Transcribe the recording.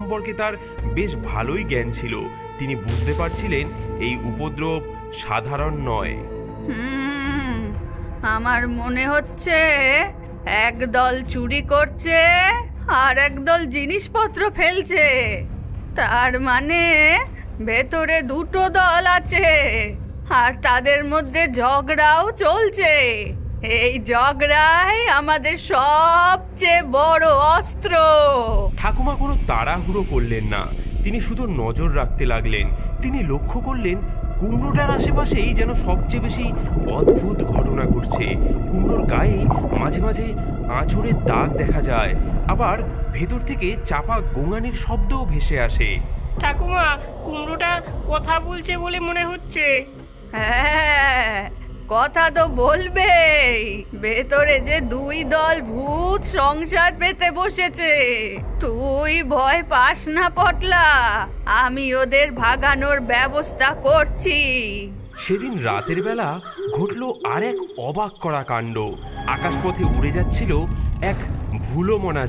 সম্পর্কে তার বেশ ভালোই জ্ঞান ছিল। তিনি বুঝতে পারছিলেন এই উপদ্রব সাধারণ নয়। আমার মনে হচ্ছে একদল চুরি করছে আর একদল জিনিসপত্র ফেলছে। তার মানে ভেতরে দুটো দল আছে আর তাদের মধ্যে ঝগড়াও চলছে। এই ঝগড়াই আমাদের সবচেয়ে বড় অস্ত্র। ঠাকুমা কোনো তাড়াহুড়ো করলেন না, তিনি শুধু নজর রাখতে লাগলেন। তিনি লক্ষ্য করলেন কুমড়োটার আশেপাশেই যেন সবচেয়ে বেশি অদ্ভুত ঘটনা ঘটছে। কুমড়োর গায়ে মাঝে মাঝে আঁচড়ের দাগ দেখা যায়, আবার ভেতর থেকে চাপা গোঙানির শব্দও ভেসে আসে। ঠাকুমা, কুমড়োটা কথা বলছে বলে মনে হচ্ছে। হ্যাঁ, কথা তো বলবেই। ভেতরে যে দুই দল ভূত সংসার পেতে বসেছে। তুই ভয় পাস না পটলা, আমি ওদের ভাগানোর ব্যবস্থা করছি। সেদিন রাতের বেলা ঘটল আর এক অবাক করা কাণ্ড। আকাশপথে উড়ে যাচ্ছিল এক ভুলোমনা